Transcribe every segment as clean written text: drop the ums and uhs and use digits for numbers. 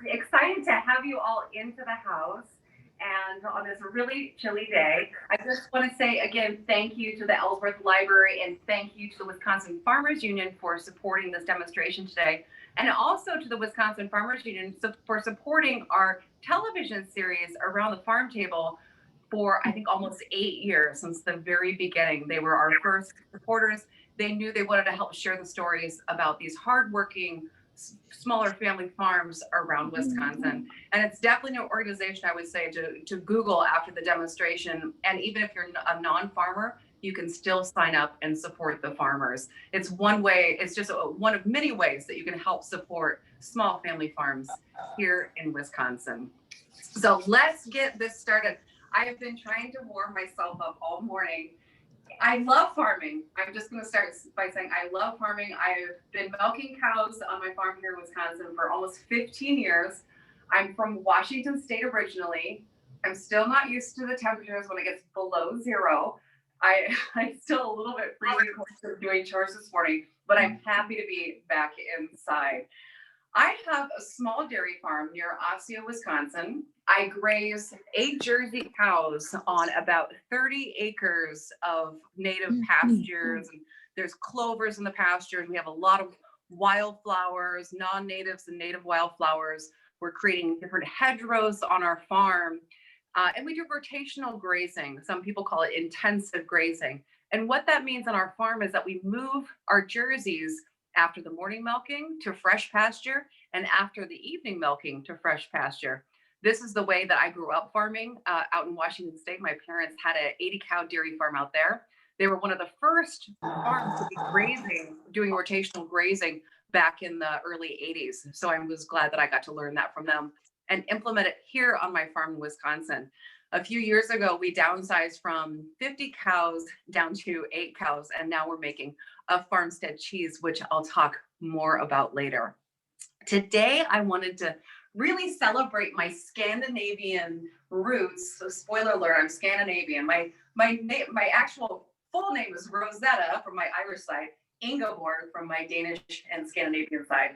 Excited to have you all into the house and on this really chilly day. I just want to say again, thank you to the Ellsworth Library and thank you to the Wisconsin Farmers Union for supporting this demonstration today. And also to the Wisconsin Farmers Union for supporting our television series Around the Farm Table for I think almost 8 years since the very beginning. They were our first supporters. They knew they wanted to help share the stories about these hardworking, smaller family farms around Wisconsin. And it's definitely an organization I would say to Google after the demonstration. And even if you're a non-farmer, you can still sign up and support the farmers. It's one way, it's just one of many ways that you can help support small family farms here in Wisconsin. So let's get this started. I have been trying to warm myself up all morning. I love farming. I'm just going to start by saying I love farming. I've been milking cows on my farm here in Wisconsin for almost 15 years. I'm from Washington State originally. I'm still not used to the temperatures when it gets below zero. I'm still a little bit freezing doing chores this morning, but I'm happy to be back inside. I have a small dairy farm near Osseo, Wisconsin. I graze 8 Jersey cows on about 30 acres of native pastures. And there's clovers in the pastures. We have a lot of wildflowers, non-natives and native wildflowers. We're creating different hedgerows on our farm. And we do rotational grazing. Some people call it intensive grazing. And what that means on our farm is that we move our Jerseys after the morning milking to fresh pasture and after the evening milking to fresh pasture. This is the way that I grew up farming out in Washington State. My parents had an 80 cow dairy farm out there. They were one of the first farms to be grazing, doing rotational grazing back in the early 80s. So I was glad that I got to learn that from them and implement it here on my farm in Wisconsin. A few years ago, we downsized from 50 cows down to 8 cows, and now we're making a farmstead cheese, which I'll talk more about later. Today, I wanted to really celebrate my Scandinavian roots. So spoiler alert, I'm Scandinavian. My actual full name is Rosetta from my Irish side, Inga from my Danish and Scandinavian side,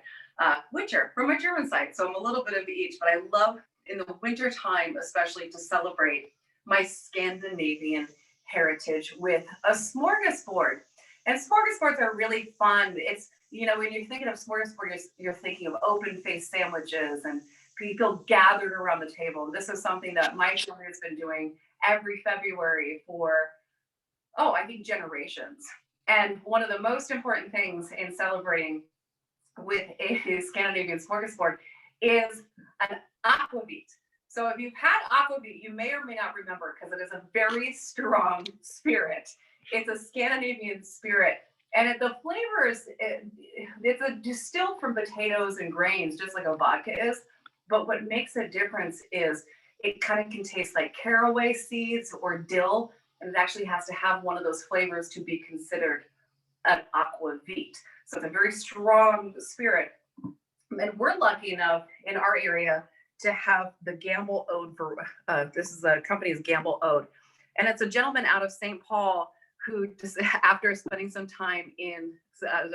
Witscher from my German side. So I'm a little bit of each, but I love in the winter time, especially to celebrate my Scandinavian heritage with a smorgasbord. And smorgasbords are really fun. It's, you know, when you're thinking of smorgasbord, you're thinking of open-faced sandwiches and people gathered around the table. This is something that my family has been doing every February for, I think generations. And one of the most important things in celebrating with a Scandinavian smorgasbord is an aquavit. So if you've had aquavit, you may or may not remember because it is a very strong spirit. It's a Scandinavian spirit. And the flavors, it's a distilled from potatoes and grains, just like a vodka is. But what makes a difference is it kind of can taste like caraway seeds or dill. And it actually has to have one of those flavors to be considered an aquavit. So it's a very strong spirit. And we're lucky enough in our area to have the Gamble Ode. This is the company's Gamble Ode. And it's a gentleman out of St. Paul who just after spending some time in,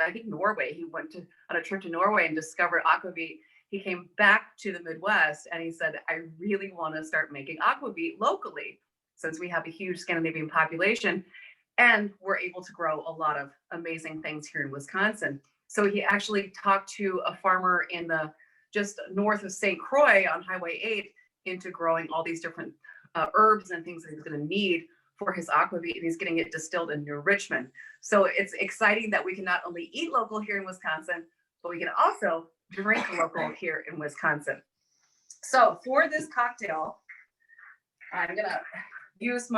I think Norway, he went on a trip to Norway and discovered aquavit. He came back to the Midwest and he said, I really want to start making aquavit locally since we have a huge Scandinavian population and we're able to grow a lot of amazing things here in Wisconsin. So he actually talked to a farmer in the just north of St. Croix on Highway 8 into growing all these different herbs and things that he's going to need for his aquavit, and he's getting it distilled in New Richmond. So it's exciting that we can not only eat local here in Wisconsin, but we can also drink local here in Wisconsin. So for this cocktail, I'm gonna use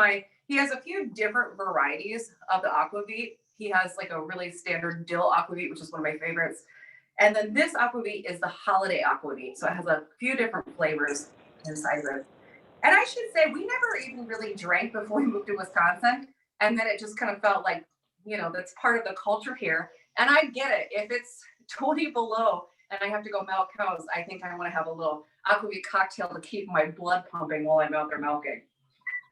he has a few different varieties of the aquavit. He has like a really standard dill aquavit, which is one of my favorites. And then this aquavit is the holiday aquavit. So it has a few different flavors inside of it. And I should say, we never even really drank before we moved to Wisconsin. And then it just kind of felt like, you know, that's part of the culture here. And I get it. If it's 20 below and I have to go milk cows, I think I want to have a little aquavit cocktail to keep my blood pumping while I'm out there milking.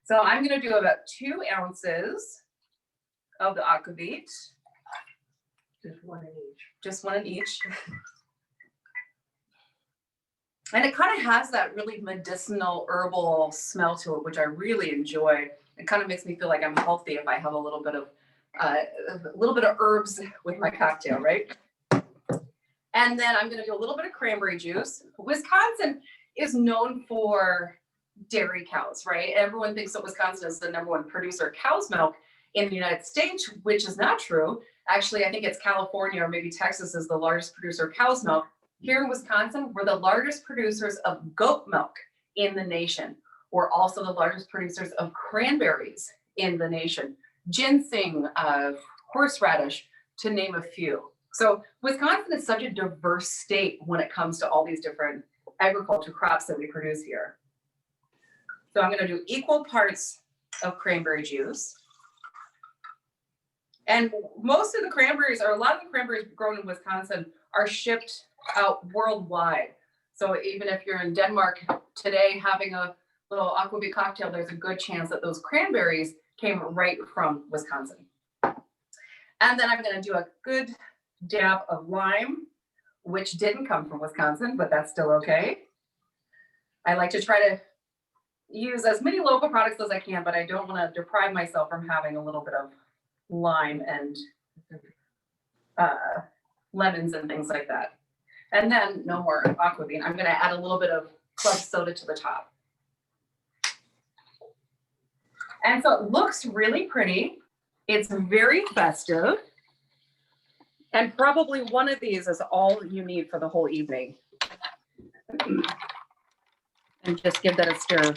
So I'm going to do about 2 ounces of the aquavit. Just one in each. And it kind of has that really medicinal herbal smell to it, which I really enjoy. It kind of makes me feel like I'm healthy if I have a little bit of herbs with my cocktail, right? And then I'm going to do a little bit of cranberry juice. Wisconsin is known for dairy cows, right? Everyone thinks that Wisconsin is the #1 producer of cow's milk in the United States, which is not true. Actually, I think it's California or maybe Texas is the largest producer of cow's milk. Here in Wisconsin, we're the largest producers of goat milk in the nation. We're also the largest producers of cranberries in the nation, ginseng, horseradish, to name a few. So Wisconsin is such a diverse state when it comes to all these different agriculture crops that we produce here. So I'm going to do equal parts of cranberry juice. And most of the cranberries, or a lot of the cranberries grown in Wisconsin, are shipped out worldwide. So even if you're in Denmark today having a little aquavit cocktail, there's a good chance that those cranberries came right from Wisconsin. And then I'm going to do a good dab of lime, which didn't come from Wisconsin, but that's still okay. I like to try to use as many local products as I can, but I don't want to deprive myself from having a little bit of lime and lemons and things like that. And then no more aquavit. I'm going to add a little bit of club soda to the top. And so it looks really pretty. It's very festive. And probably one of these is all you need for the whole evening. And just give that a stir.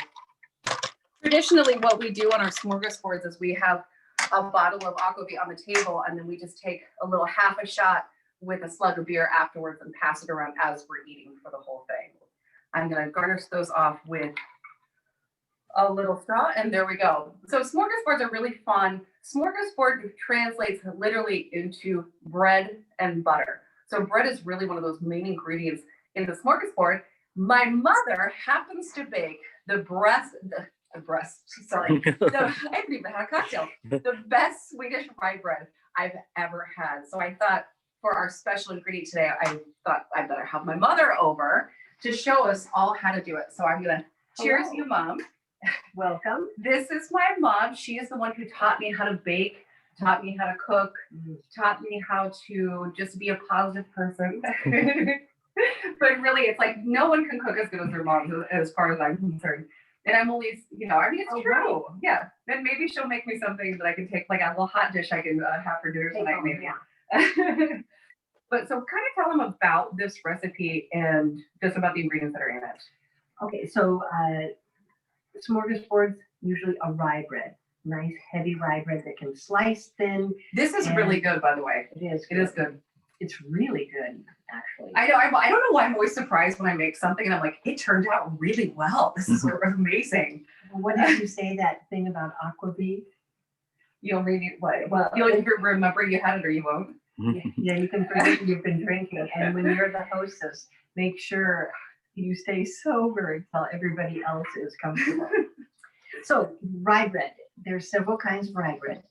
Traditionally, what we do on our smorgasbords is we have a bottle of aquavit on the table, and then we just take a little half a shot with a slug of beer afterwards and pass it around as we're eating for the whole thing. I'm going to garnish those off with a little straw, and there we go. So smorgasbords are really fun. Smorgasbord translates literally into bread and butter. So bread is really one of those main ingredients in the smorgasbord. My mother happens to bake the best Swedish rye bread I've ever had. So I thought for our special ingredient today, I thought I better have my mother over to show us all how to do it. So I'm gonna cheers you, Mom. Welcome. This is my mom. She is the one who taught me how to bake, taught me how to cook, taught me how to just be a positive person. But really, it's like no one can cook as good as their mom, as far as I'm concerned. And I'm only, I mean, it's true. Right. Yeah. Then maybe she'll make me something that I can take, like a little hot dish I can have for dinner tonight, maybe. Yeah. But so kind of tell them about this recipe and just about the ingredients that are in it. Okay, so smorgasbords, usually a rye bread. Nice, heavy rye bread that can slice thin. This is really good, by the way. It is. It is good. It's really good, actually. I know. I don't know why I'm always surprised when I make something and I'm like, it turned out really well. This is amazing. What did you say that thing about aquavit? You'll read what? Well, you'll either remember you had it or you won't. Yeah, you can forget you've been drinking. And when you're the hostess, make sure you stay sober until everybody else is comfortable. So rye bread. There's several kinds of rye bread.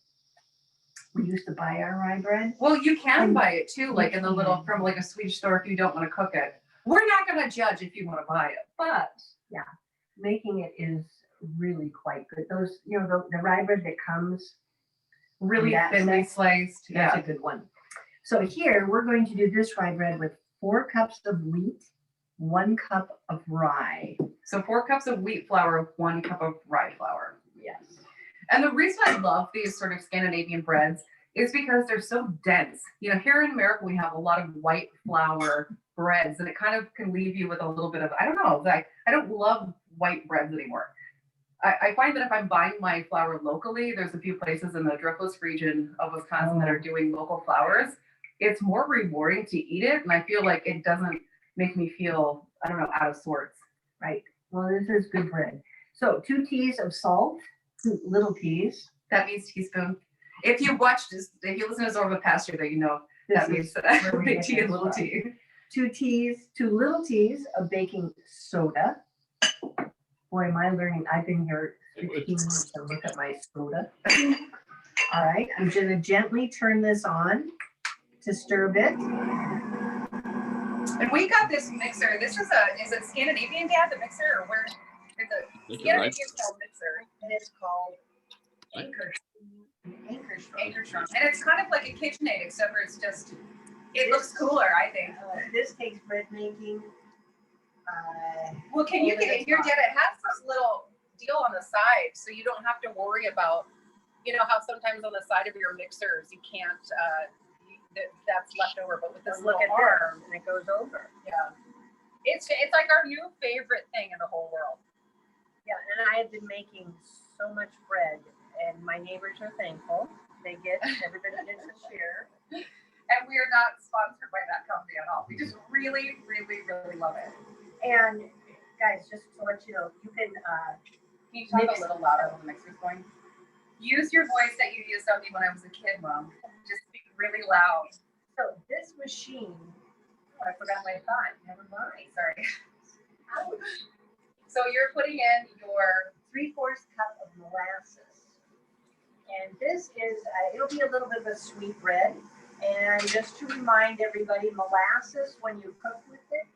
We used to buy our rye bread. Well, you can buy it too, like in the little, from like a Swedish store if you don't want to cook it. We're not going to judge if you want to buy it, but yeah, making it is really quite good. Those, the rye bread that comes really thinly sliced. That's a good one. So here we're going to do this rye bread with 4 cups of wheat, 1 cup of rye. So 4 cups of wheat flour, 1 cup of rye flour. Yes. And the reason I love these sort of Scandinavian breads is because they're so dense. Here in America, we have a lot of white flour breads, and it kind of can leave you with a little bit of, I don't know, like I don't love white breads anymore. I find that if I'm buying my flour locally, there's a few places in the Driftless region of Wisconsin that are doing local flours. It's more rewarding to eat it, and I feel like it doesn't make me feel, I don't know, out of sorts. Right. Well, this is good bread. So 2 teas of salt. 2 little teas. That means teaspoon. If you listen to Zorba Pasture, that that means big tea and little tea. 2 little teas of baking soda. Boy, am I learning. I've been here 15 minutes to look at my soda. All right, I'm going to gently turn this on to stir a bit. And we got this mixer. This is it Scandinavian, Dad, the mixer, or where? It's a Scandinavian style mixer. And it's called Anchor Anchorstrom. And it's kind of like a KitchenAid, except for it looks cooler, I think. This takes bread making. Well, can you get it here, Dad? It has this little deal on the side, so you don't have to worry about, how sometimes on the side of your mixers you can't, that's left over, but with this little arm, and it goes over. Yeah. It's like our new favorite thing in the whole world. Yeah, and I have been making so much bread, and my neighbors are thankful. Everybody gets a share. And we are not sponsored by that company at all. We just really, really, really love it. And guys, just to let you know, you can you talk a little louder when the mixer's going? Use your voice that you used on me when I was a kid, Mom. Just speak really loud. So this machine, I forgot my thought. Never mind. Sorry. Ouch. So you're putting in your 3/4 cup of molasses. And this is, it'll be a little bit of a sweet bread. And just to remind everybody, molasses, when you cook with it,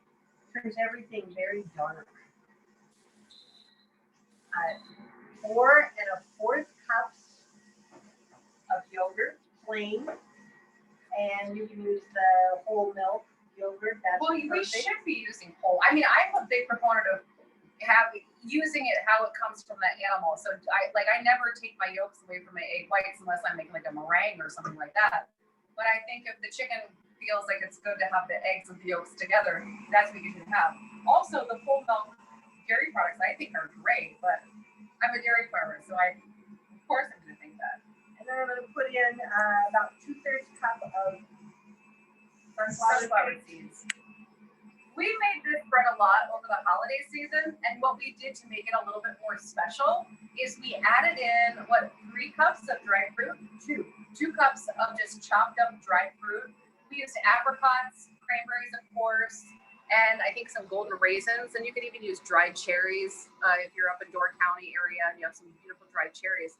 turns everything very dark. 4 1/4 cups of yogurt, plain. And you can use the whole milk yogurt. That's we perfect. should be using whole. I mean, I'm a big proponent of using it how it comes from the animal. So I never take my yolks away from my egg whites unless I'm making like a meringue or something like that. But I think if the chicken feels like it's good to have the eggs and the yolks together, that's what you should have. Also, the whole milk dairy products I think are great, but I'm a dairy farmer, so of course I'm going to think that. And then I'm going to put in about 2/3 cup of sunflower seeds. We made this bread a lot over the holiday season, and what we did to make it a little bit more special is we added in 3 cups of dried fruit, 2 cups of just chopped up dried fruit. We used apricots, cranberries, of course, and I think some golden raisins, and you could even use dried cherries if you're up in Door County area and you have some beautiful dried cherries.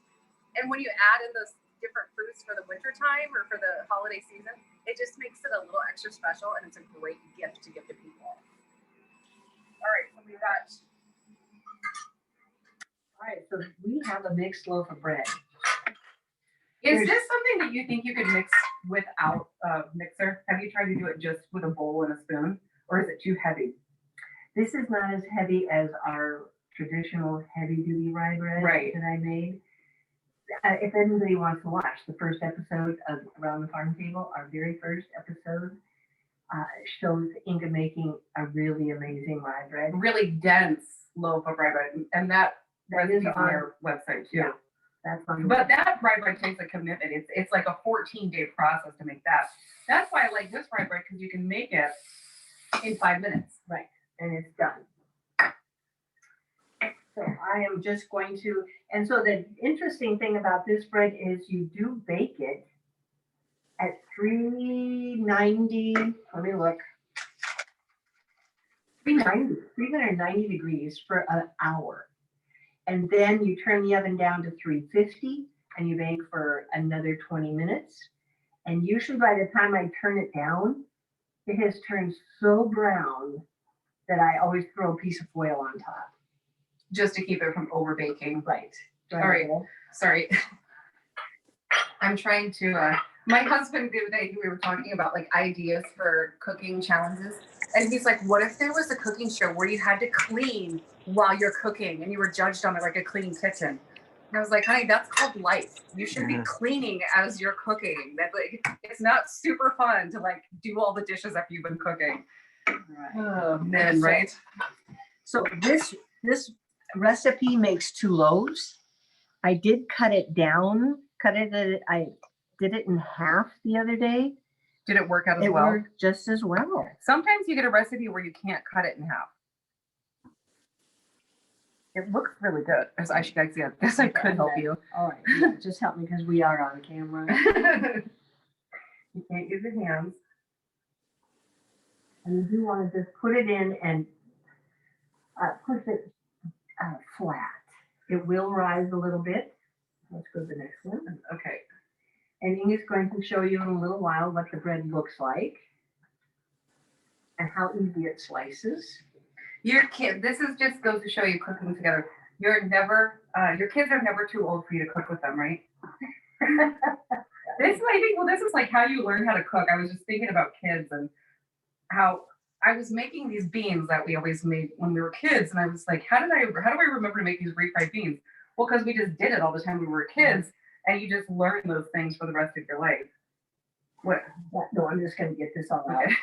And when you add in those different fruits for the winter time or for the holiday season, it just makes it a little extra special, and it's a great gift to give to people. All right, so we've got. All right, so we have a mixed loaf of bread. Is this something that you think you could mix without a mixer? Have you tried to do it just with a bowl and a spoon, or is it too heavy? This is not as heavy as our traditional heavy-duty rye bread that I made. If anybody wants to watch the first episode of Around the Farm Table, our very first episode shows Inga making a really amazing rye bread. Really dense loaf of rye bread, and that is on their website too. Yeah, that's on. But that rye bread takes a commitment. It's like a 14-day process to make that. That's why I like this rye bread, because you can make it in 5 minutes. Right, and it's done. So I am just going to, and so the interesting thing about this bread is you do bake it at 390, let me look, 390 degrees for an hour. And then you turn the oven down to 350 and you bake for another 20 minutes. And usually by the time I turn it down, it has turned so brown that I always throw a piece of foil on top. Just to keep it from over baking. Right. All right. Sorry. I'm trying to, my husband the other day, we were talking about like ideas for cooking challenges. And he's like, what if there was a cooking show where you had to clean while you're cooking and you were judged on it like a clean kitchen? And I was like, honey, that's called life. You should be cleaning as you're cooking. That like, it's not super fun to like do all the dishes after you've been cooking. Right. Oh man, right? So this recipe makes 2 loaves. I did cut it down. I did it in half the other day. Did it work out as It well? worked just as well. Sometimes you get a recipe where you can't cut it in half. It looks really good. As I should actually, I guess I could help you. All right, yeah, just help me because we are on camera. You can't use your hands. And you do want to just put it in and push it flat. It will rise a little bit. Let's go to the next one. Okay. And Inga's going to show you in a little while what the bread looks like. and how easy it slices. Your kid, this is just goes to show you cooking together. Your kids are never too old for you to cook with them, right? This is like how you learn how to cook. I was just thinking about kids and how I was making these beans that we always made when we were kids, and I was like, how do I remember to make these refried beans? Well, because we just did it all the time when we were kids, and you just learn those things for the rest of your life. What? No, I'm just going to get this all out. Okay.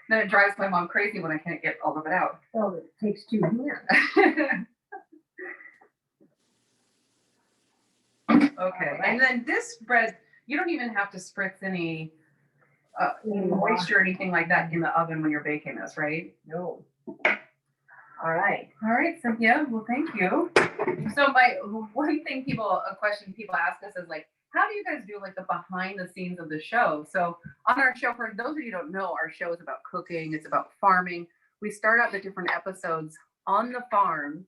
Then it drives my mom crazy when I can't get all of it out. Oh, it takes 2 hands. Okay, and then this bread, you don't even have to spritz any moisture or anything like that in the oven when you're baking this, right? No. All right. All right, Cynthia. Well, thank you. So a question people ask us is like, how do you guys do like the behind the scenes of the show? So on our show, for those of you who don't know, our show is about cooking. It's about farming. We start out the different episodes on the farm,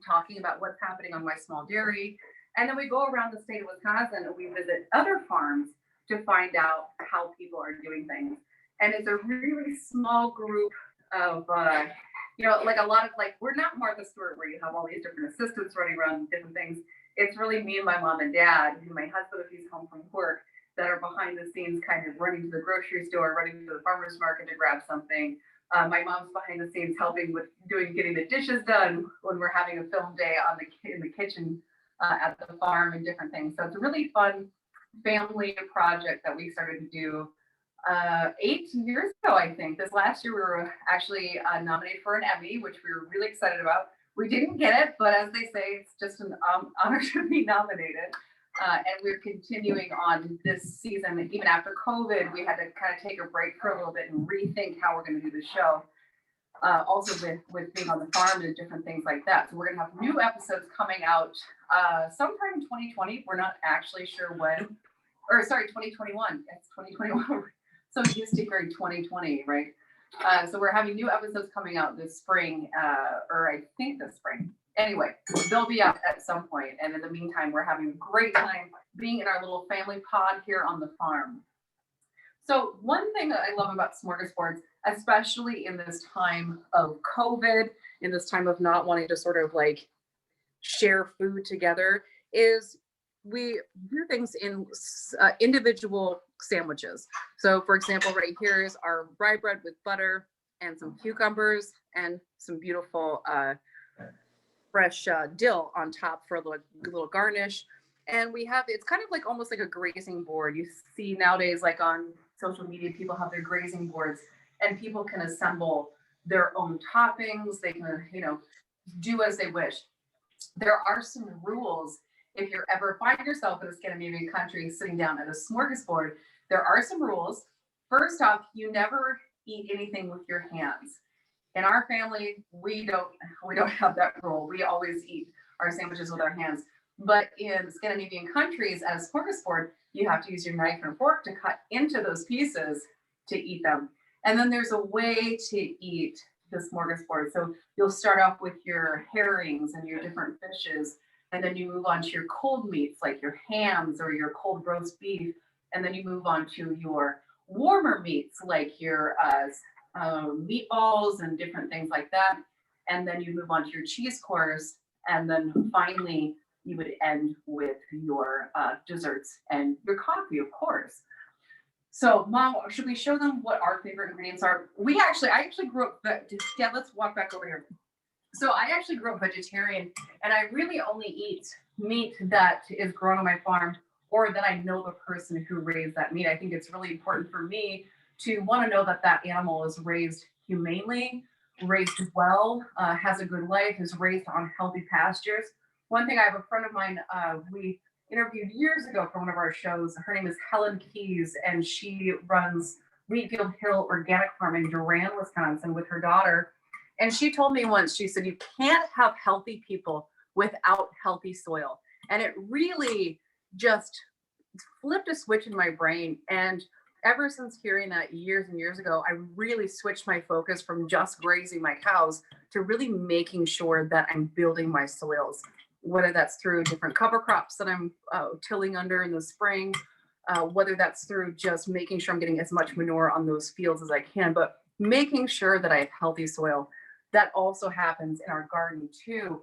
talking about what's happening on my small dairy. And then we go around the state of Wisconsin and we visit other farms to find out how people are doing things. And it's a really small group of, like a lot of we're not Martha Stewart where you have all these different assistants running around different things. It's really me and my mom and dad, and my husband if he's home from work, that are behind the scenes kind of running to the grocery store, running to the farmer's market to grab something. My mom's behind the scenes helping with getting the dishes done when we're having a film day in the kitchen at the farm and different things. So it's a really fun family project that we started to do 8 years ago, I think. This last year we were actually nominated for an Emmy, which we were really excited about. We didn't get it, but as they say, it's just an honor to be nominated. And we're continuing on this season. Even after COVID, we had to kind of take a break for a little bit and rethink how we're going to do the show. Also with being on the farm and different things like that. So we're going to have new episodes coming out sometime in 2020. We're not actually sure when. Or sorry, 2021. It's 2021. So used to hearing 2020, right? So we're having new episodes coming out this spring, or I think this spring. Anyway, they'll be out at some point. And in the meantime, we're having a great time being in our little family pod here on the farm. So one thing that I love about smorgasbords, especially in this time of COVID, in this time of not wanting to sort of like share food together, is we do things in individual sandwiches. So for example, right here is our rye bread with butter and some cucumbers and some beautiful fresh dill on top for a little garnish. And we have, it's kind of like almost like a grazing board. You see nowadays, like on social media, people have their grazing boards and people can assemble their own toppings. They can, do as they wish. There are some rules. If you ever find yourself in a Scandinavian country sitting down at a smorgasbord, there are some rules. First off, you never eat anything with your hands. In our family, we don't have that rule. We always eat our sandwiches with our hands. But in Scandinavian countries, at a smorgasbord, you have to use your knife and fork to cut into those pieces to eat them. And then there's a way to eat the smorgasbord. So you'll start off with your herrings and your different fishes, and then you move on to your cold meats like your hams or your cold roast beef, and then you move on to your warmer meats like your meatballs and different things like that. And then you move on to your cheese course, and then finally you would end with your desserts and your coffee, of course. So, Mom, should we show them what our favorite ingredients are? I actually grew up, let's walk back over here. So I actually grew up vegetarian, and I really only eat meat that is grown on my farm or that I know the person who raised that meat. I think it's really important for me to want to know that that animal is raised humanely, raised well, has a good life, is raised on healthy pastures. One thing, I have a friend of mine, we interviewed years ago for one of our shows. Her name is Helen Keys, and she runs Wheatfield Hill Organic Farm in Durand, Wisconsin with her daughter. And she told me once, she said, you can't have healthy people without healthy soil. And it really just flipped a switch in my brain. And ever since hearing that years and years ago, I really switched my focus from just grazing my cows to really making sure that I'm building my soils, whether that's through different cover crops that I'm tilling under in the spring, whether that's through just making sure I'm getting as much manure on those fields as I can. But making sure that I have healthy soil. That also happens in our garden too.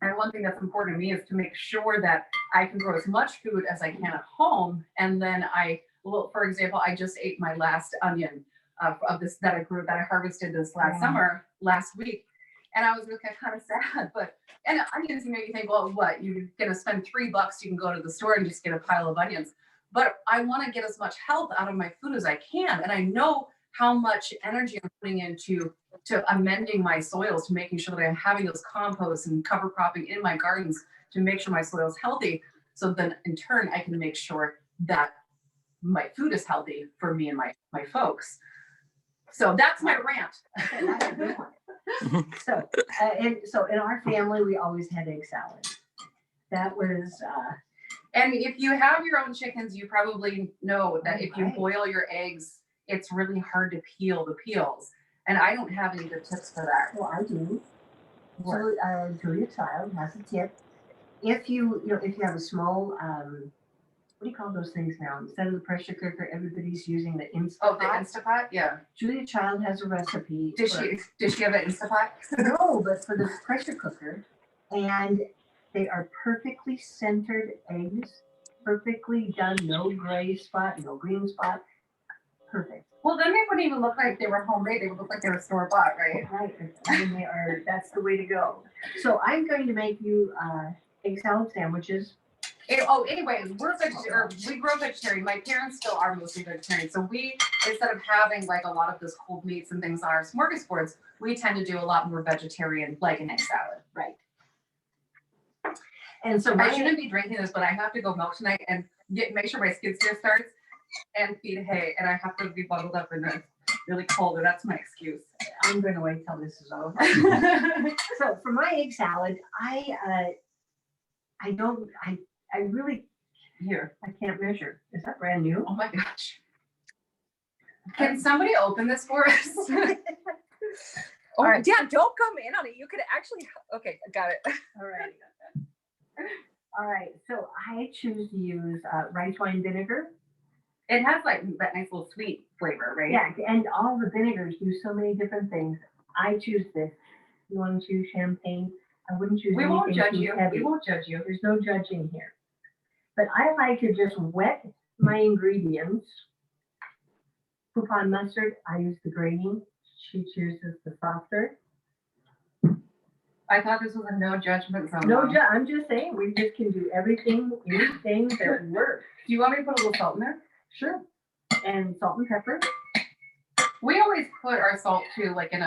And one thing that's important to me is to make sure that I can grow as much food as I can at home. And then for example, I just ate my last onion of this that I harvested this last week. And I was really kind of sad, and onions, you think, well, what, you're going to spend $3, you can go to the store and just get a pile of onions. But I want to get as much health out of my food as I can. And I know how much energy I'm putting into amending my soils, to making sure that I'm having those composts and cover cropping in my gardens to make sure my soil is healthy. So then in turn, I can make sure that my food is healthy for me and my folks. So that's my rant. Okay, that's a good one. So in our family, we always had egg salad. That was, and if you have your own chickens, you probably know that if you boil your eggs, it's really hard to peel the peels. And I don't have any good tips for that. well, I do. So Julia Child has a tip. If you have a small, what do you call those things now? Instead of the pressure cooker, everybody's using the Instapot. Oh, the Instapot? Yeah. Julia Child has a recipe. Does she have an Instapot? No, but for the pressure cooker. And they are perfectly centered eggs, perfectly done, no gray spot, no green spot. Perfect. Well, then they wouldn't even look like they were homemade. They would look like they were store-bought, right? Right. And they are, that's the way to go. So I'm going to make you egg salad sandwiches. Anyway, we grow vegetarian. My parents still are mostly vegetarian. So we, instead of having like a lot of those cold meats and things on our smorgasbords, we tend to do a lot more vegetarian, like an egg salad. Right. And so I shouldn't be drinking this, but I have to go milk tonight and make sure my skid steer starts and feed hay. And I have to be bundled up in the really cold, and that's my excuse. I'm going to wait till this is over. So for my egg salad, I really, I can't measure. Is that brand new? Oh my gosh. Can somebody open this for us? Oh, right. yeah, don't come in on it. You could actually, okay, got it. All right. All right. So I choose to use rice wine vinegar. It has like that nice little sweet flavor, right? Yeah, and all the vinegars do so many different things. I choose this. You want to choose champagne? I wouldn't choose We anything won't judge too you. heavy. We won't judge you. There's no judging here. But I like to just wet my ingredients. Coupon mustard, I use the grainy. She chooses the softer. I thought this was a no judgment zone. No, I'm just saying, we just can do anything that works. Do you want me to put a little salt in there? Sure. And salt and pepper. We always put our salt too, like in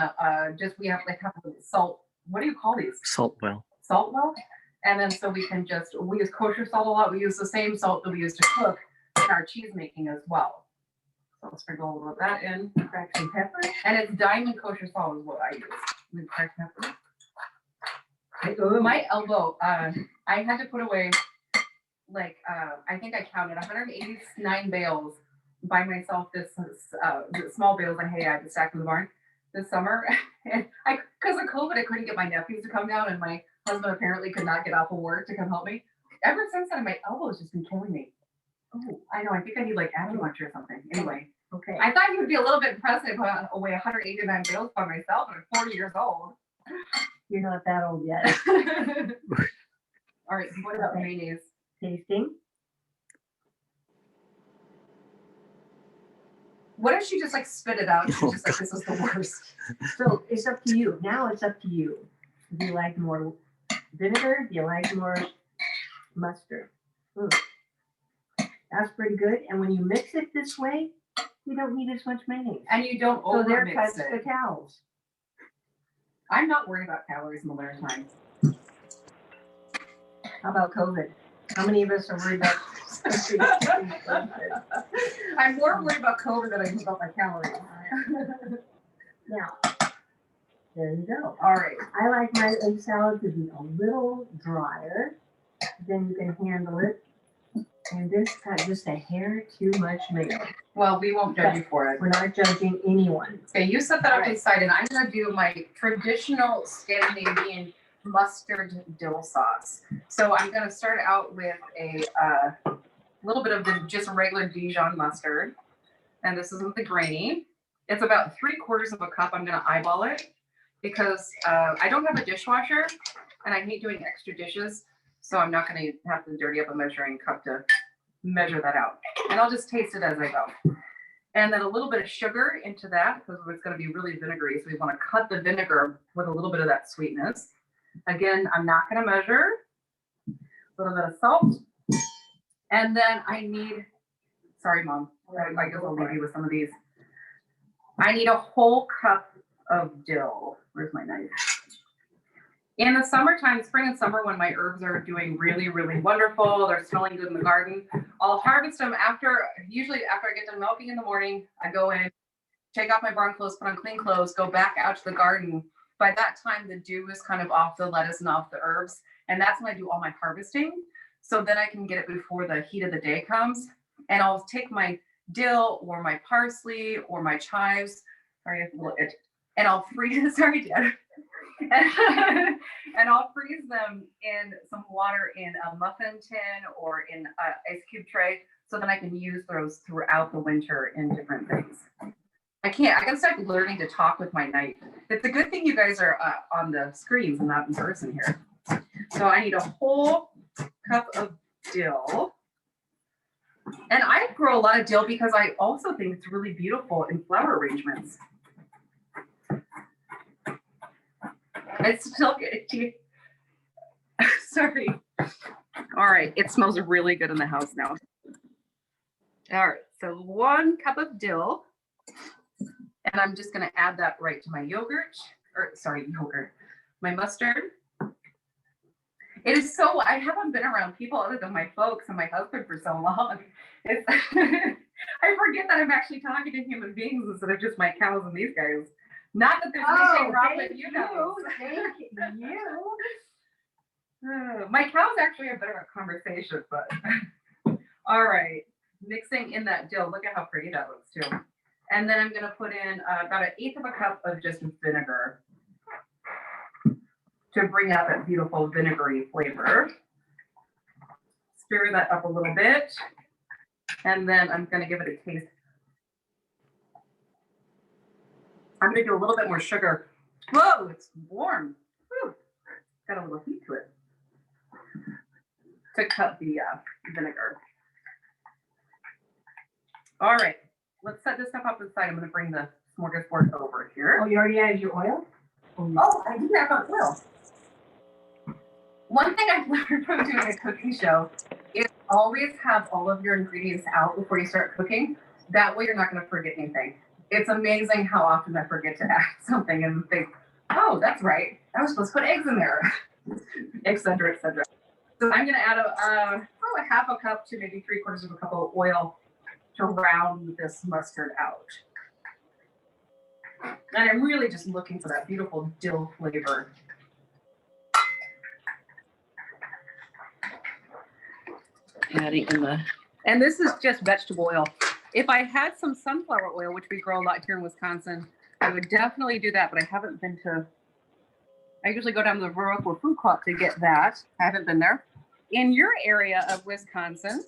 we have like salt. What do you call these? Salt well. Salt well. And then so we use kosher salt a lot. We use the same salt that we use to cook in our cheese making as well. So let's sprinkle a little of that in. Crack some pepper. And it's diamond kosher salt is what I use with cracked pepper. Oh, My elbow, I had to put away I think I counted 189 bales by myself. This small bales of hay I had to stack in the barn this summer. And because of COVID, I couldn't get my nephews to come down, and my husband apparently could not get off of work to come help me. Ever since then, my elbow's just been killing me. Oh, I know. I think I need like acupuncture or something. Anyway, okay. I thought you would be a little bit impressed if I put away 189 bales by myself, and I'm 40 years old. You're not that old yet. All right, so what about mayonnaise? Tasting. What if she just like spit it out? She's just like, this is the worst. So it's up to you. Now it's up to you. Do you like more vinegar? Do you like more mustard? That's pretty good. And when you mix it this way, you don't need as much mayonnaise. And you don't So there overmix cuts it. the cows. I'm not worried about calories in the winter time. How about COVID? How many of us are worried about I'm more worried about COVID than I am about my calories. Now, there you go. All right. I like my egg salad to be a little drier. Then you can handle it. And this got just a hair too much mayo. Well, we won't judge you for it. We're not judging anyone. Okay, you set that up All right. to the side, and I'm going to do my traditional Scandinavian mustard dill sauce. So I'm going to start out with a little bit of the just regular Dijon mustard. And this is with the grainy. It's about 3/4 of a cup. I'm gonna eyeball it because I don't have a dishwasher and I hate doing extra dishes. So I'm not gonna have to dirty up a measuring cup to measure that out. And I'll just taste it as I go. And then a little bit of sugar into that because it's gonna be really vinegary. So we wanna cut the vinegar with a little bit of that sweetness. Again, I'm not gonna measure. A little bit of salt. And then I need, sorry, Mom, I guess I'll leave you with some of these. I need a whole cup of dill. Where's my knife? In the summertime, spring and summer, when my herbs are doing really, really wonderful, they're smelling good in the garden, I'll harvest them usually after I get done milking in the morning. I go in, take off my barn clothes, put on clean clothes, go back out to the garden. By that time, the dew is kind of off the lettuce and off the herbs. And that's when I do all my harvesting. So then I can get it before the heat of the day comes. And I'll take my dill or my parsley or my chives, sorry, I have a little itch, and I'll freeze, sorry, Dad. And I'll freeze them in some water in a muffin tin or in an ice cube tray. So then I can use those throughout the winter in different things. I gotta start learning to talk with my knife. It's a good thing you guys are on the screens and not in person here. So I need a whole cup of dill. And I grow a lot of dill because I also think it's really beautiful in flower arrangements. It's still good. Sorry. All right, it smells really good in the house now. All right, so 1 cup of dill. And I'm just gonna add that right to my my mustard. It is so, I haven't been around people other than my folks and my husband for so long. I forget that I'm actually talking to human beings instead of just my cows and these guys. Not that there's anything wrong with you guys. Thank you. My cows actually are better at conversation, but all right. Mixing in that dill. Look at how pretty that looks too. And then I'm gonna put in about 1/8 of a cup of just vinegar to bring out that beautiful vinegary flavor. Stir that up a little bit. And then I'm gonna give it a taste. I'm gonna do a little bit more sugar. Whoa, it's warm. Whew. Got a little heat to it. To cut the vinegar. All right, let's set this stuff up inside. I'm gonna bring the smorgasbord over here. Oh, you already added your oil? Oh, I do have on oil. One thing I've learned from doing a cooking show is always have all of your ingredients out before you start cooking. That way you're not going to forget anything. It's amazing how often I forget to add something and think, oh, that's right. I was supposed to put eggs in there, et cetera, et cetera. So I'm going to add a 1/2 cup to maybe 3/4 of a cup of oil to round this mustard out. And I'm really just looking for that beautiful dill flavor. Adding in and this is just vegetable oil. If I had some sunflower oil, which we grow a lot here in Wisconsin, I would definitely do that, but I haven't been to, I usually go down to the Rural Food Co-op to get that. I haven't been there. In your area of Wisconsin,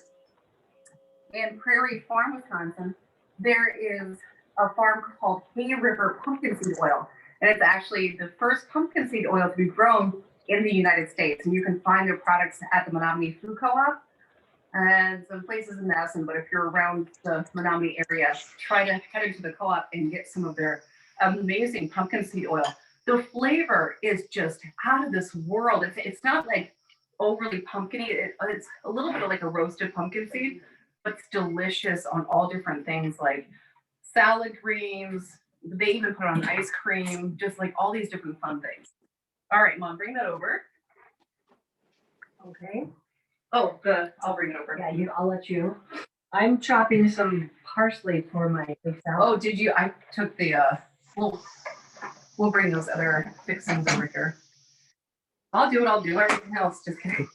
in Prairie Farm, Wisconsin, there is a farm called Hay River Pumpkin Seed Oil. And it's actually the first pumpkin seed oil to be grown in the United States. And you can find their products at the Menominee Food Co-op and some places in Madison. But if you're around the Menominee area, try to head into the co-op and get some of their amazing pumpkin seed oil. The flavor is just out of this world. It's not like overly pumpkiny. It's a little bit of like a roasted pumpkin seed, but it's delicious on all different things like salad greens. They even put on ice cream, just like all these different fun things. All right, Mom, bring that over. Okay. Oh, I'll bring it over. Yeah, I'll let you. I'm chopping some parsley for my big salad. Oh, did you? I took the, we'll bring those other fixings over here. I'll do everything else. Just kidding.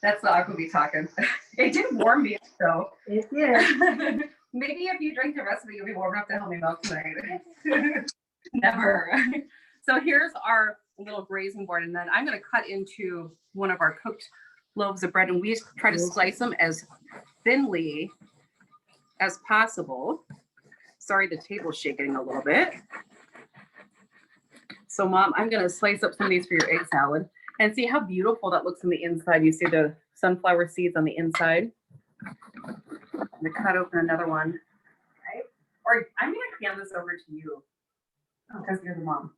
That's the Aquavit talking. It did warm me up though. It did. Maybe if you drink the recipe, you'll be warm enough to help me milk tonight. Never. So here's our little grazing board, and then I'm going to cut into one of our cooked loaves of bread, and we try to slice them as thinly as possible Sorry, the table's shaking a little bit. So Mom, I'm gonna slice up some of these for your egg salad and see how beautiful that looks on the inside. You see the sunflower seeds on the inside. I'm gonna cut open another one. Right? Or I'm gonna hand this over to you because you're the mom.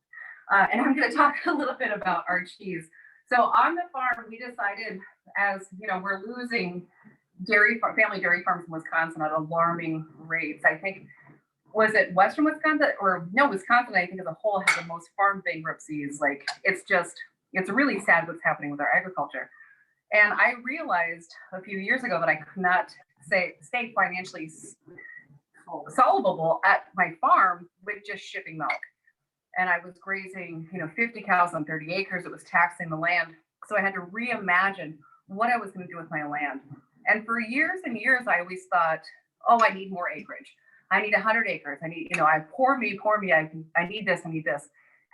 And I'm gonna talk a little bit about our cheese. So on the farm, we decided, as you know, we're losing family dairy farms in Wisconsin at alarming rates. I think, was it Western Wisconsin or no, Wisconsin, I think as a whole has the most farm bankruptcies. Like it's really sad what's happening with our agriculture. And I realized a few years ago that I could not stay financially solvable at my farm with just shipping milk. And I was grazing, 50 cows on 30 acres. It was taxing the land. So I had to reimagine what I was going to do with my land. And for years and years, I always thought, oh, I need more acreage. I need 100 acres. I need, pour me. I need this.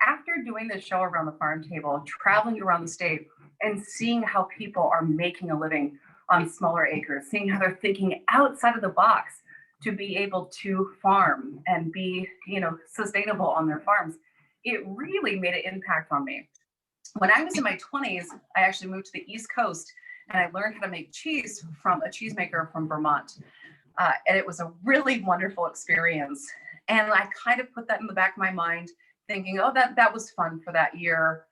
After doing this show around the farm table, traveling around the state and seeing how people are making a living on smaller acres, seeing how they're thinking outside of the box to be able to farm and be, sustainable on their farms, it really made an impact on me. When I was in my 20s, I actually moved to the East Coast and I learned how to make cheese from a cheesemaker from Vermont. And it was a really wonderful experience. And I kind of put that in the back of my mind, thinking, oh, that was fun for that year,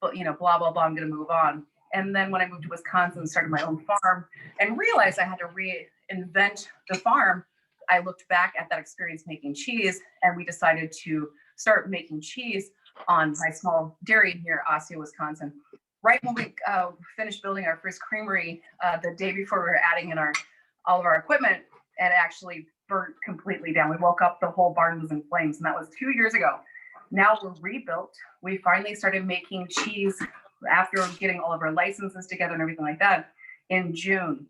but blah, blah, blah, I'm going to move on. And then when I moved to Wisconsin and started my own farm and realized I had to reinvent the farm, I looked back at that experience making cheese, and we decided to start making cheese on my small dairy near Osseo, Wisconsin. Right when we finished building our first creamery, the day before we were adding in all of our equipment, and it actually burnt completely down. We woke up, the whole barn was in flames, and that was 2 years ago. Now we're rebuilt. We finally started making cheese after getting all of our licenses together and everything like that in June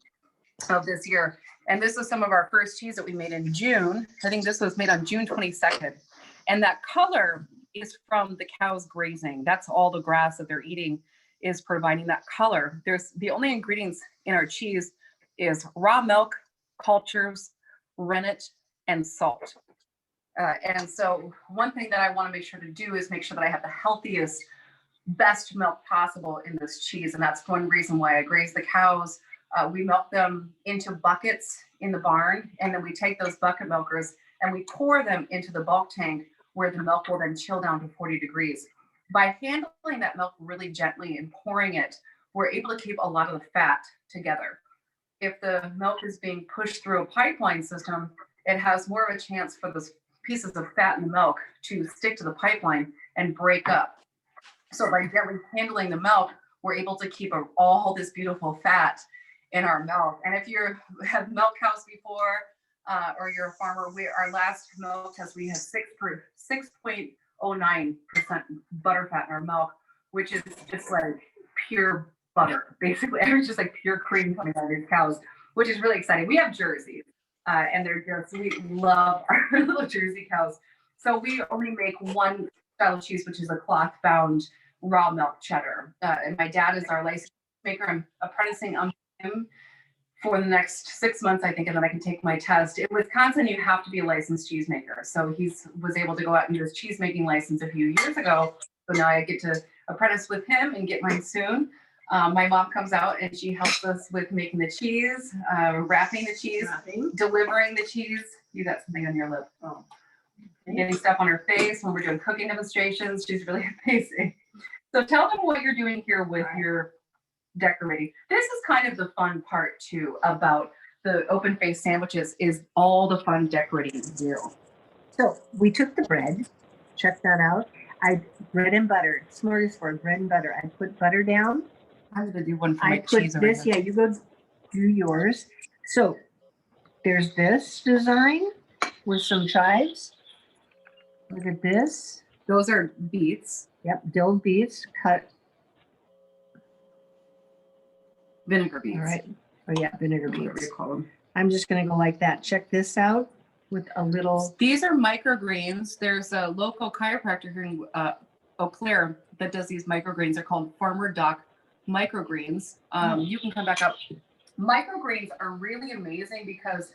of this year. And this is some of our first cheese that we made in June. I think this was made on June 22nd. And that color is from the cows grazing. That's all the grass that they're eating is providing that color. There's the only ingredients in our cheese is raw milk, cultures, rennet, and salt. And so one thing that I want to make sure to do is make sure that I have the healthiest, best milk possible in this cheese. And that's one reason why I graze the cows. We milk them into buckets in the barn, and then we take those bucket milkers and we pour them into the bulk tank where the milk will then chill down to 40 degrees. By handling that milk really gently and pouring it, we're able to keep a lot of the fat together. If the milk is being pushed through a pipeline system, it has more of a chance for those pieces of fat in the milk to stick to the pipeline and break up. So by gently handling the milk, we're able to keep all this beautiful fat in our milk. And if you have milk cows before, or you're a farmer, our last milk test, we had 6.09% butter fat in our milk, which is just like pure butter, basically. It was just like pure cream coming out of these cows, which is really exciting. We have jerseys, and we love our little Jersey cows. So we only make one style of cheese, which is a cloth-bound raw milk cheddar. And my dad is our licensed maker. I'm apprenticing under him for the next 6 months, I think, and then I can take my test. In Wisconsin, you have to be a licensed cheesemaker. So he was able to go out and do his cheesemaking license a few years ago. So now I get to apprentice with him and get mine soon. My mom comes out and she helps us with making the cheese, wrapping the cheese, delivering the cheese. You got something on your lip. Oh. Getting stuff on her face when we're doing cooking demonstrations. She's really amazing. So tell them what you're doing here with your decorating. This is kind of the fun part too about the open face sandwiches, is all the fun decorating you do. So we took the bread, check that out. Bread and butter, smorgasbord, bread and butter. I put butter down. I'm gonna do one for I my put cheese. this, yeah, you go do yours. So there's this design with some chives. Look at this. Those are beets. Yep, dill beets cut. Vinegar beets. All right. Oh yeah, vinegar Whatever beets. you call them. I'm just gonna go like that. Check this out with a little. These are microgreens. There's a local chiropractor here in Eau Claire that does these microgreens. They're called Farmer Doc microgreens. You can come back up Microgreens are really amazing because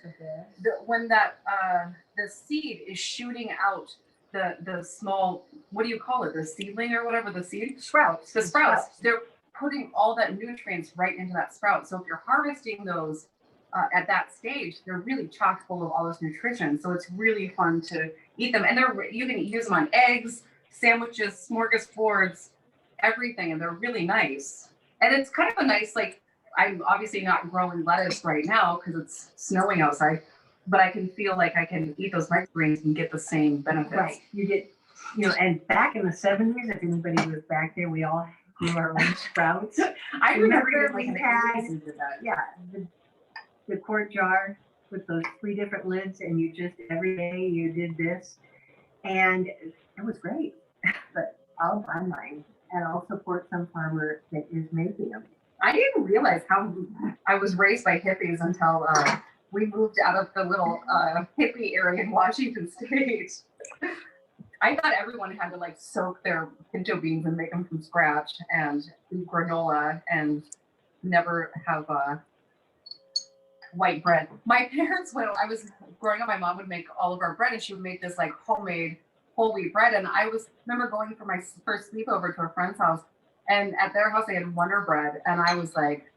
when the seed is shooting out the small, what do you call it? The seedling or whatever, the seed? Sprouts. The sprouts. They're putting all that nutrients right into that sprout. So if you're harvesting those at that stage, they're really chock full of all this nutrition. So it's really fun to eat them. And you can use them on eggs, sandwiches, smorgasbords, everything. And they're really nice. And it's kind of a nice, like, I'm obviously not growing lettuce right now because it's snowing outside, but I can feel like I can eat those microgreens and get the same benefits. Right. You get, and back in the 70s, if anybody was back there, we all grew our own sprouts. I remember we had, the quart jar with those 3 different lids, and you just, every day you did this. And it was great. But I'll buy mine, and I'll support some farmer that is making them. I didn't realize how I was raised by hippies until we moved out of the little hippie area in Washington State. I thought everyone had to like soak their pinto beans and make them from scratch and do granola and never have white bread. My parents, when I was growing up, my mom would make all of our bread, and she would make this like homemade whole wheat bread. And I remember going for my first sleepover to a friend's house. And at their house, they had Wonder Bread. And I was like,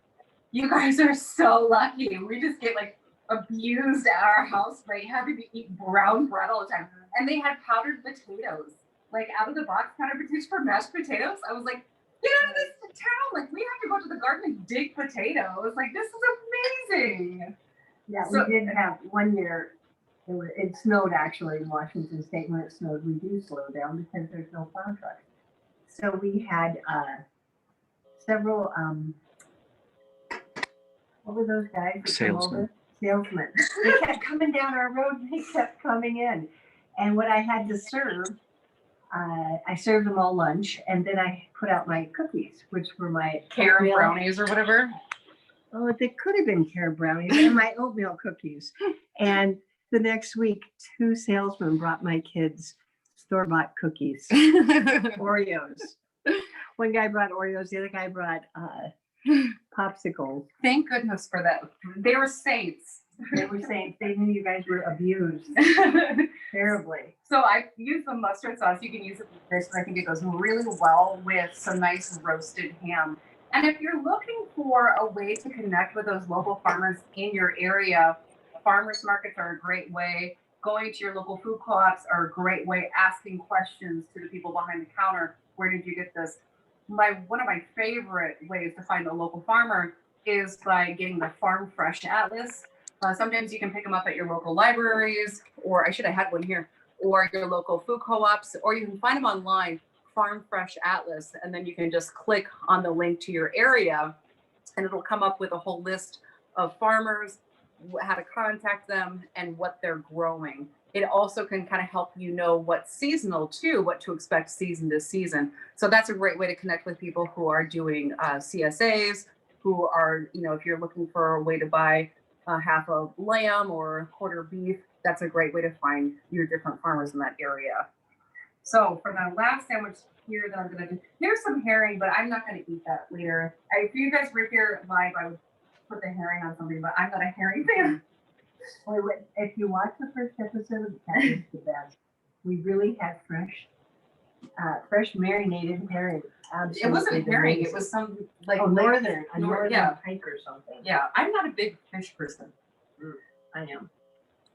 you guys are so lucky. We just get like abused at our house by having to eat brown bread all the time. And they had powdered potatoes, like out of the box powdered potatoes for mashed potatoes. I was like, get out of this town. Like, we have to go to the garden and dig potatoes. Like, this is amazing. Yeah, So- we did have one year, it snowed actually in Washington State. When it snowed, we do slow down because there's no plow trucks. So we had several, what were those guys? that come over? Salesmen. They kept coming down our road, and they kept coming in. And what I had to serve, I served them all lunch, and then I put out my cookies, which were my Karen oatmeal- brownies or whatever. Oh, they could have been Care brownies and my oatmeal cookies. And the next week, 2 salesmen brought my kids store-bought cookies, Oreos. One guy brought Oreos, the other guy brought popsicles. Thank goodness for that. They were saints. They were saying they knew you guys were abused terribly. So I use the mustard sauce. You can use it with fish, but I think it goes really well with some nice roasted ham. And if you're looking for a way to connect with those local farmers in your area, farmers markets are a great way. Going to your local food co-ops are a great way. Asking questions to the people behind the counter. Where did you get this? One of my favorite ways to find a local farmer is by getting the Farm Fresh Atlas. Sometimes you can pick them up at your local libraries, or I should have had one here, or your local food co-ops, or you can find them online, Farm Fresh Atlas, and then you can just click on the link to your area, and it'll come up with a whole list of farmers, how to contact them, and what they're growing. It also can kind of help you know what's seasonal too, what to expect season to season. So that's a great way to connect with people who are doing CSAs, who are, if you're looking for a way to buy half a lamb or a quarter beef, that's a great way to find your different farmers in that area. So for the last sandwich here that I'm gonna do, here's some herring, but I'm not gonna eat that later. If you guys were here live, I would put the herring on something, but I'm not a herring fan. If you watch the first episode, that is the best. We really had fresh marinated herring. It wasn't Absolutely herring, amazing. it was some like a northern yeah. pike or something. Yeah, I'm not a big fish person. I am.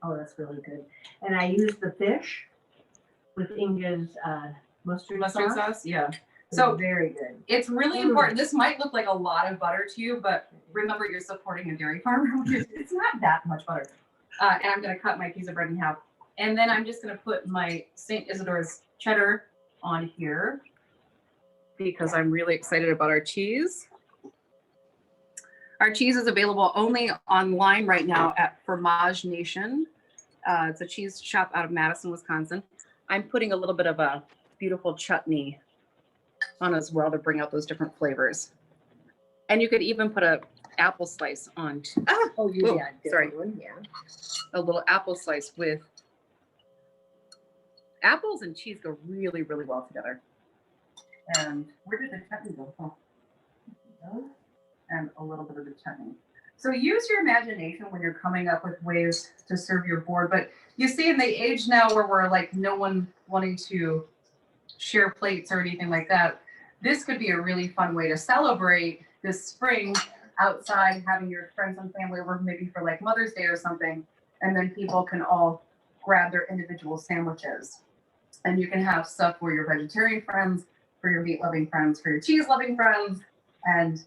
Oh, that's really good. And I use the fish with Inga's mustard sauce. Yeah. It's So very good. it's really important. This might look like a lot of butter to you, but remember you're supporting a dairy farmer. It's not that much butter. And I'm going to cut my piece of bread in half. And then I'm just going to put my St. Isidore's cheddar on here because I'm really excited about our cheese. Our cheese is available only online right now at Fromage Nation. It's a cheese shop out of Madison, Wisconsin. I'm putting a little bit of a beautiful chutney on as well to bring out those different flavors. And you could even put a apple slice on. Oh, you Whoa, yeah, sorry. one, yeah. A little apple slice with apples and cheese go really, really well together. And where did the chutney go? Oh. And a little bit of the chutney. So use your imagination when you're coming up with ways to serve your board. But you see in the age now where we're like no one wanting to share plates or anything like that, this could be a really fun way to celebrate this spring outside, having your friends and family over maybe for like Mother's Day or something. And then people can all grab their individual sandwiches. And you can have stuff for your vegetarian friends, for your meat loving friends, for your cheese loving friends, and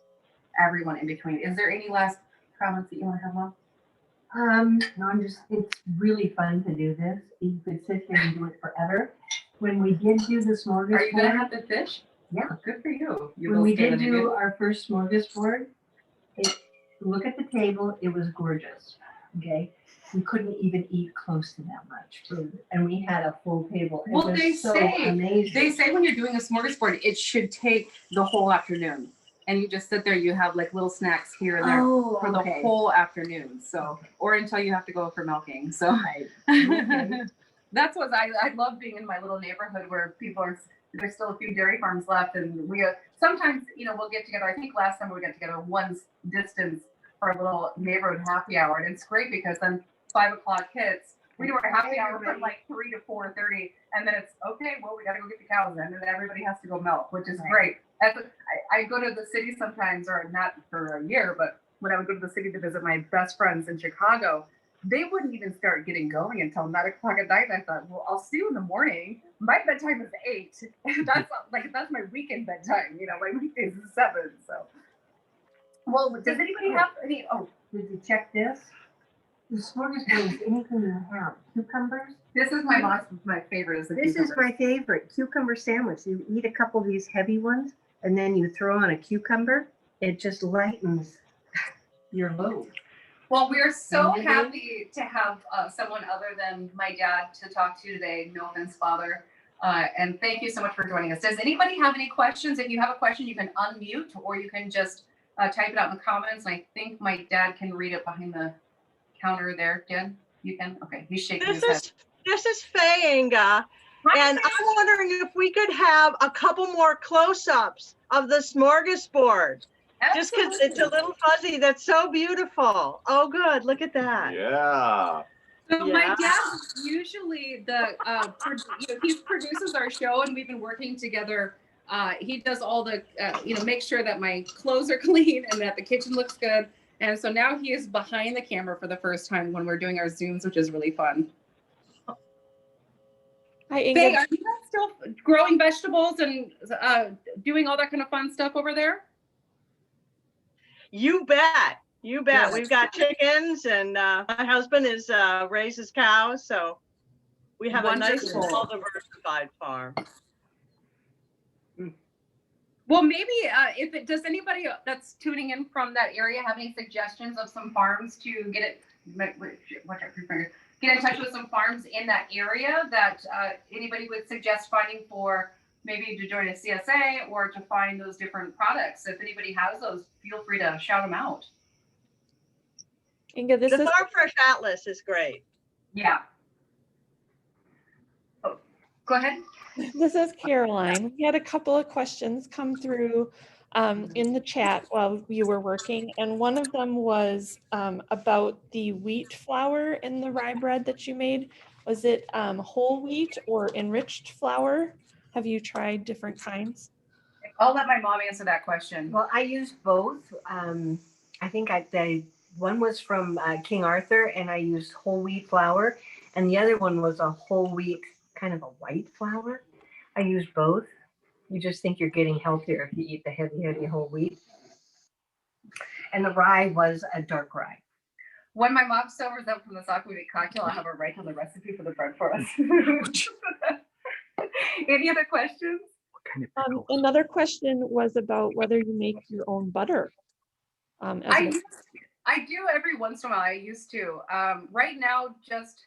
everyone in between. Is there any last comments that you want to have on? No, it's really fun to do this. You could sit here and do it forever. When we did do the smorgasbord. Are you going to have the fish? Yeah. Good for you. You When will we stay did in do it. our first smorgasbord, look at the table, it was gorgeous, okay? We couldn't even eat close to that much food, and we had a full table. It Well, was they so say- amazing. They say when you're doing a smorgasbord, it should take the whole afternoon. And you just sit there, you have like little snacks here and there for the whole afternoon. So, or until you have to go for milking. So Right. Okay. that's what I love being in my little neighborhood where people are, there's still a few dairy farms left. And we sometimes, we'll get together. I think last time we got together one distance for a little neighborhood happy hour. And it's great because then 5 o'clock hits. We do our happy hour from like 3 to 4:30, and then it's okay. Well, we got to go get the cows in, and then everybody has to go milk, which is great. I go to the city sometimes, or not for a year, but when I would go to the city to visit my best friends in Chicago, they wouldn't even start getting going until 9 o'clock at night. And I thought, well, I'll see you in the morning. My bedtime is 8. That's my weekend bedtime. My weekdays is 7. So, well, does anybody have any? Oh, Did you check this? The smorgasbord is anything you have. Cucumbers. this is my favorite. Is the This is cucumbers. my favorite, cucumber sandwich. You eat a couple of these heavy ones and then you throw on a cucumber. It just lightens your load. Well, we are so Mhm. happy to have someone other than my dad to talk to today. No offense, Father. And thank you so much for joining us. Does anybody have any questions? If you have a question, you can unmute or you can just type it out in the comments. And I think my dad can read it behind the counter there. Dad, you can? Okay, he's shaking his head. This is Faye, Inga, and I'm wondering if we could have a couple more close-ups of the smorgasbord, just because it's a little fuzzy. That's so beautiful. Oh, good. Look at that. Yeah. So my Yeah. dad usually he produces our show, and we've been working together. He does all the make sure that my clothes are clean and that the kitchen looks good. And so now he is behind the camera for the first time when we're doing our Zooms, which is really fun. Hi, Inga. Faye, are you guys still growing vegetables and doing all that kind of fun stuff over there? You bet. You bet. Good. We've got chickens, and my husband is raises cows, so we have a nice, Wonderful. well-diversified farm. Well, maybe does anybody that's tuning in from that area have any suggestions of some farms to get in touch with some farms in that area that anybody would suggest finding for maybe to join a CSA or to find those different products? If anybody has those, feel free to shout them out. Inga, this The is Farm Fresh Atlas is great. Yeah. Oh, go ahead. Caroline. We had a couple of questions come through in the chat while you were working, and one of them was about the wheat flour in the rye bread that you made. Was it whole wheat or enriched flour? Have you tried different kinds? I'll let my mom answer that question. Well, I used both. I think the one was from King Arthur, and I used whole wheat flour, and the other one was a whole wheat, kind of a white flour. I used both. You just think you're getting healthier if you eat the heavy whole wheat. And the rye was a dark rye. When my mom sobers up from the Sakubi cocktail, I'll have her write down the recipe for the bread for us. Any other questions? Another question was about whether you make your own butter. As I do every once in a while. I used to. Right now, just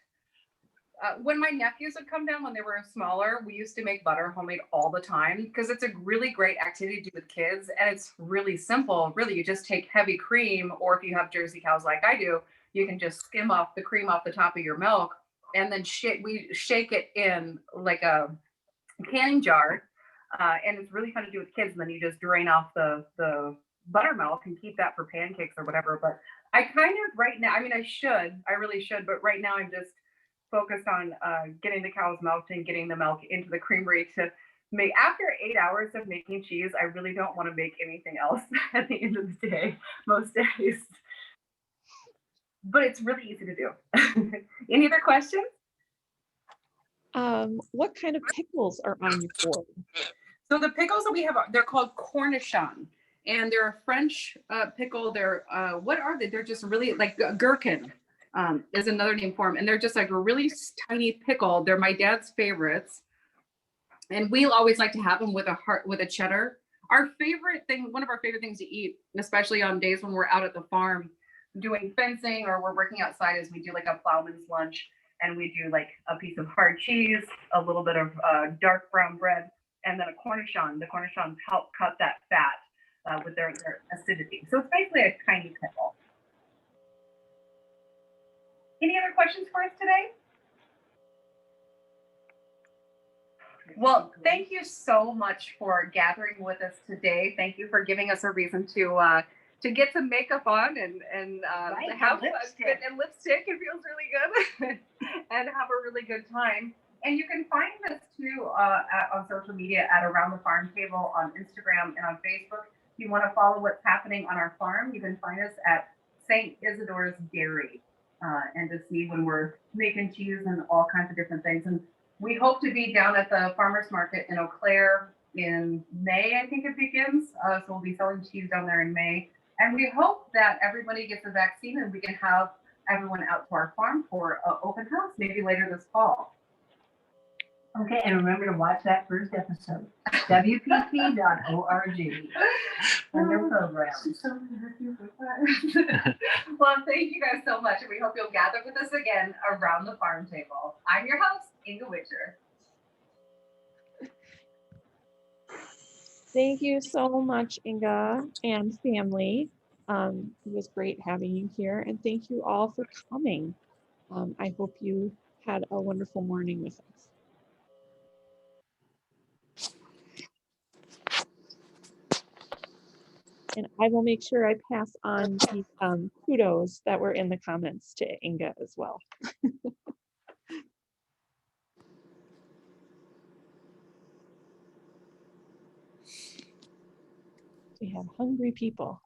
when my nephews would come down when they were smaller, we used to make butter homemade all the time because it's a really great activity to do with kids, and it's really simple. Really, you just take heavy cream, or if you have Jersey cows like I do, you can just skim off the cream off the top of your milk, and then we shake it in like a canning jar, and it's really fun to do with kids. And then you just drain off the buttermilk and keep that for pancakes or whatever. But I kind of right now, I mean, I really should, but right now I'm just focused on getting the cows milked and getting the milk into the creamery to make. After 8 hours of making cheese, I really don't want to make anything else at the end of the day, most days. But it's really easy to do. Any other questions? What kind of pickles are on your board? So the pickles that we have, they're called Cornichon, and they're a French pickle. They're what are they? They're just really like gherkin is another name for them, and they're just like a really tiny pickle. They're my dad's favorites, and we always like to have them with a cheddar. Our favorite thing, one of our favorite things to eat, especially on days when we're out at the farm doing fencing or we're working outside, is we do like a plowman's lunch, and we do like a piece of hard cheese, a little bit of dark brown bread, and then a cornichon. The cornichons help cut that fat with their acidity. So it's basically a tiny pickle. Any other questions for us today? Well, thank you so much for gathering with us today. Thank you for giving us a reason to get some makeup on and Right, have and lipstick. and lipstick. It feels really good and have a really good time. And you can find us too on social media at Around the Farm Table on Instagram and on Facebook. If you want to follow what's happening on our farm, you can find us at St. Isidore's Dairy and to see when we're making cheese and all kinds of different things. And we hope to be down at the farmers market in Eau Claire in May, I think it begins. So we'll be selling cheese down there in May. And we hope that everybody gets a vaccine and we can have everyone out to our farm for an open house, maybe later this fall. Okay, and remember to watch that first episode, wpp.org, under programs. Well, thank you guys so much. And we hope you'll gather with us again around the farm table. I'm your host, Inga Witscher. Thank you so much, Inga and family. It was great having you here, and thank you all for coming. I hope you had a wonderful morning with us. And I will make sure I pass on the kudos that were in the comments to Inga as well. We have hungry people.